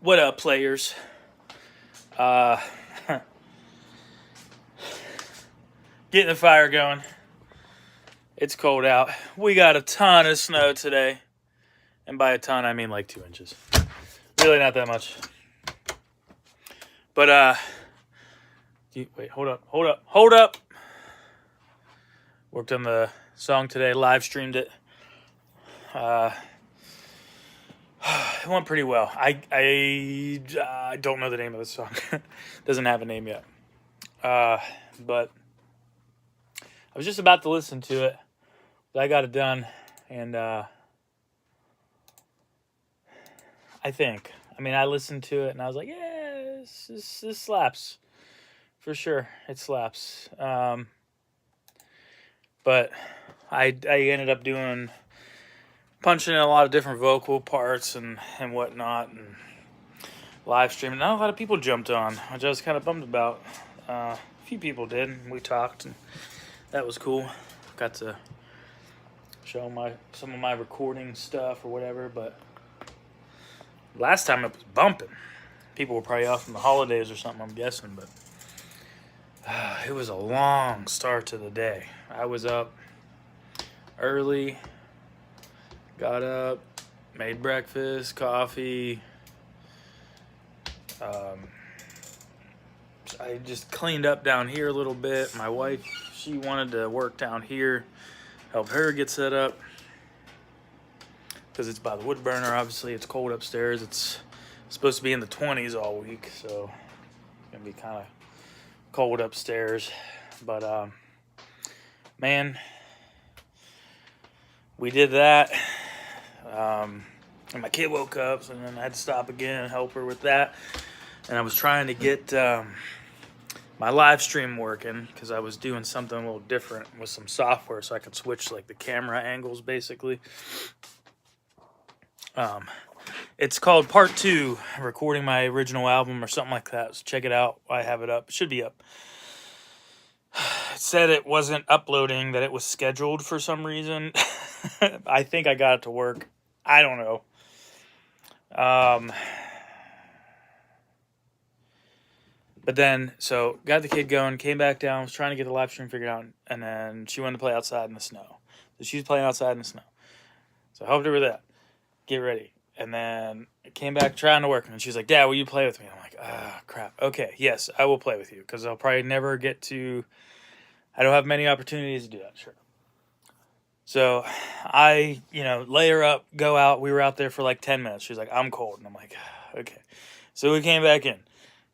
What up, players? Uh, Getting the fire going. It's cold out. We got a ton of snow today. And by a ton, I mean like 2 inches. Really not that much. But, wait, hold up. Worked on the song today, live streamed it. It went pretty well. I don't know the name of the song. Doesn't have a name yet. But I was just about to listen to it. But I got it done. And I listened to it and I was like, yeah, this slaps. For sure, it slaps. But I ended up punching in a lot of different vocal parts and whatnot, and live streaming. Not a lot of people jumped on, which I was kind of bummed about. A few people did, and we talked, and that was cool. Got to show some of my recording stuff or whatever, but last time it was bumping. People were probably off from the holidays or something, I'm guessing, but it was a long start to the day. I was up early, got up, made breakfast, coffee. I just cleaned up down here a little bit. My wife, she wanted to work down here, help her get set up. Because it's by the wood burner, obviously. It's cold upstairs. It's supposed to be in the 20s all week, so it's going to be kind of cold upstairs. But, man, we did that. And my kid woke up, and then I had to stop again and help her with that. And I was trying to get my live stream working because I was doing something a little different with some software so I could switch like the camera angles basically. It's called Part 2, recording my original album or something like that. So check it out. I have it up. It should be up. It said it wasn't uploading, that it was scheduled for some reason. I think I got it to work. I don't know. But then, so got the kid going, came back down, was trying to get the live stream figured out, and then she wanted to play outside in the snow. So she's playing outside in the snow. So I helped her with that. Get ready. And then I came back trying to work, and she's like, Dad, will you play with me? I'm like, crap. Okay, yes, I will play with you, because I'll probably never get to, I don't have many opportunities to do that, sure. So I, lay her up, go out. We were out there for like 10 minutes. She's like, I'm cold. And I'm like, okay. So we came back in.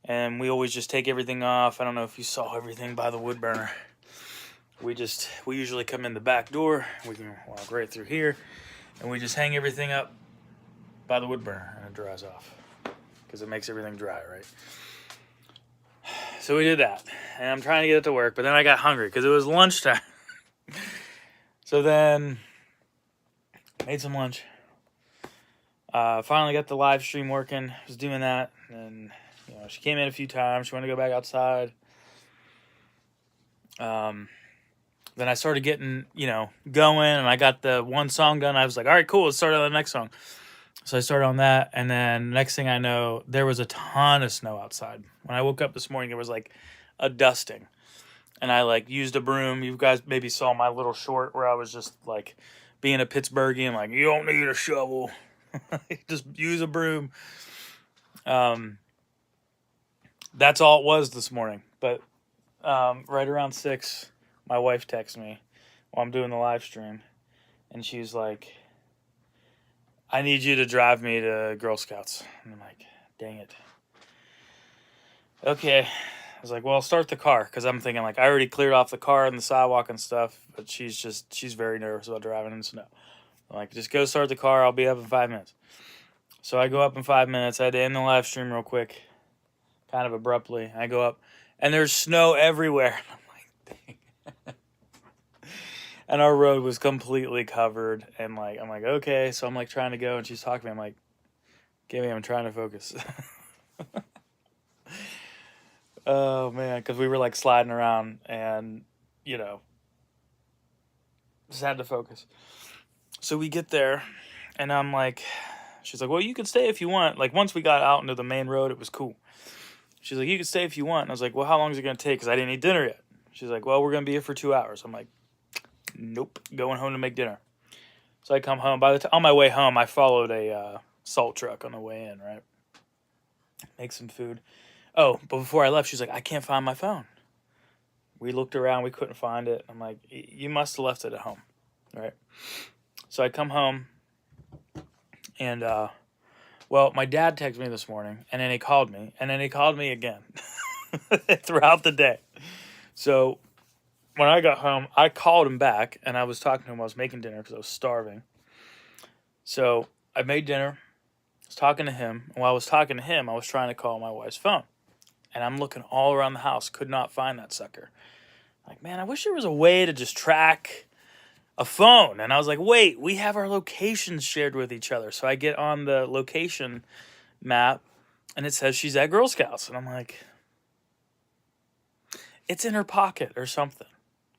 And we always just take everything off. I don't know if you saw everything by the wood burner. We usually come in the back door. We can walk right through here. And we just hang everything up by the wood burner. And it dries off. Because it makes everything dry, right? So we did that. And I'm trying to get it to work. But then I got hungry because it was lunchtime. So then, made some lunch. Finally got the live stream working. Was doing that. And she came in a few times. She wanted to go back outside. Then I started getting, going, and I got the one song done. I was like, all right, cool, let's start on the next song. So I started on that, and then next thing I know, there was a ton of snow outside. When I woke up this morning, it was like a dusting. And I used a broom. You guys maybe saw my little short where I was just being a Pittsburghian, you don't need a shovel. Just use a broom. That's all it was this morning. But right around 6, my wife texts me while I'm doing the live stream. And she's like, I need you to drive me to Girl Scouts. And I'm like, dang it. Okay. I was like, well, I'll start the car. Because I'm thinking, I already cleared off the car and the sidewalk and stuff. But she's very nervous about driving in the snow. I'm like, just go start the car. I'll be up in 5 minutes. So I go up in 5 minutes. I had to end the live stream real quick. Kind of abruptly. I go up, and there's snow everywhere. I'm like, dang. And our road was completely covered, and I'm like, okay. So I'm trying to go, and she's talking to me. I'm like, okay, I'm trying to focus. Oh man, because we were sliding around, and just had to focus. So we get there, and I'm She's like, well, you can stay if you want. Like, once we got out into the main road, it was cool. She's like, you can stay if you want. And I was like, well, how long is it going to take? Because I didn't eat dinner yet. She's like, well, we're going to be here for 2 hours. I'm like, nope, going home to make dinner. So I come home. On my way home, I followed a salt truck on the way in, right? Make some food. Oh, but before I left, she's like, I can't find my phone. We looked around. We couldn't find it. I'm like, you must have left it at home, right? So I come home, and, well, my dad texted me this morning, and then he called me, and then he called me again throughout the day. So when I got home, I called him back, and I was talking to him. I was making dinner because I was starving. So I made dinner. I was talking to him. And while I was talking to him, I was trying to call my wife's phone. And I'm looking all around the house. Could not find that sucker. Like, man, I wish there was a way to just track a phone. And I was like, wait, we have our locations shared with each other. So I get on the location map, and it says she's at Girl Scouts. And I'm like, it's in her pocket or something.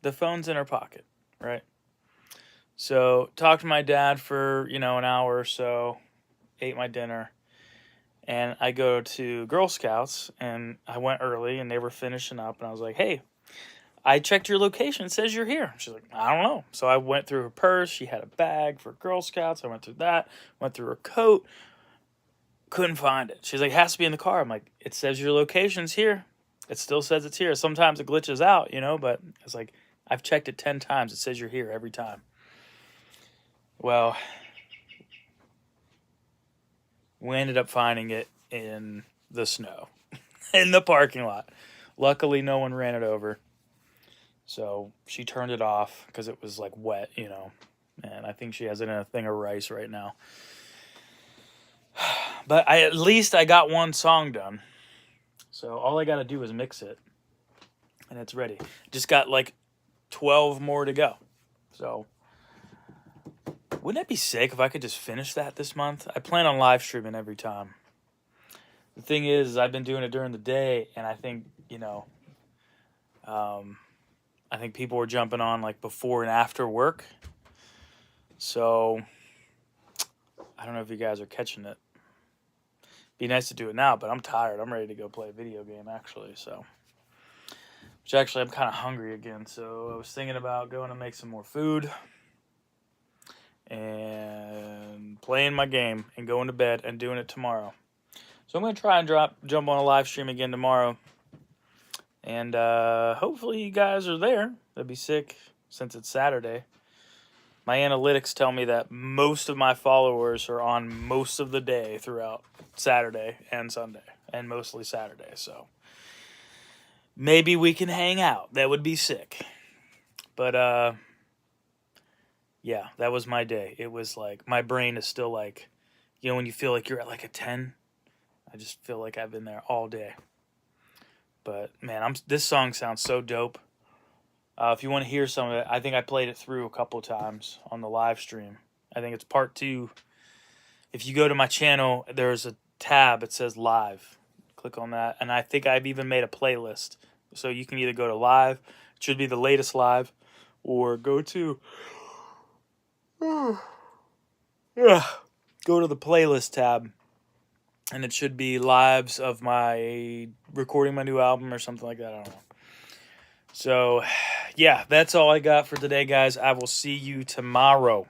The phone's in her pocket, right? So talked to my dad for, an hour or so, ate my dinner, and I go to Girl Scouts, and I went early, and they were finishing up, and I was like, hey, I checked your location. It says you're here. She's like, I don't know. So I went through her purse. She had a bag for Girl Scouts. I went through that, went through her coat, couldn't find it. She's like, it has to be in the car. I'm like, it says your location's here. It still says it's here. Sometimes it glitches out, but it's like, I've checked it 10 times. It says you're here every time. Well, we ended up finding it in the snow, in the parking lot. Luckily, no one ran it over. So she turned it off because it was like wet, and I think she has it in a thing of rice right now. But at least I got one song done. So all I got to do is mix it, and it's ready. Just got like 12 more to go. So wouldn't that be sick if I could just finish that this month? I plan on live streaming every time. The thing is I've been doing it during the day, and I think, I think people were jumping on like before and after work. So I don't know if you guys are catching it. Be nice to do it now, but I'm tired. I'm ready to go play a video game, actually. So, which actually I'm kind of hungry again. So I was thinking about going to make some more food and playing my game and going to bed and doing it tomorrow. So I'm going to try and jump on a live stream again tomorrow. And hopefully you guys are there. That'd be sick since it's Saturday. My analytics tell me that most of my followers are on most of the day throughout Saturday and Sunday, and mostly Saturday. So maybe we can hang out. That would be sick. But yeah, that was my day. It was like my brain is still like, when you feel like you're at like a 10, I just feel like I've been there all day. But man, this song sounds so dope. If you want to hear some of it, I think I played it through a couple times on the live stream. I think it's part 2. If you go to my channel, there's a tab. It says live. Click on that. And I think I've even made a playlist. So you can either go to live. It should be the latest live. Or go to... go to the playlist tab. And it should be lives of my recording my new album or something like that. I don't know. So, yeah, that's all I got for today, guys. I will see you tomorrow.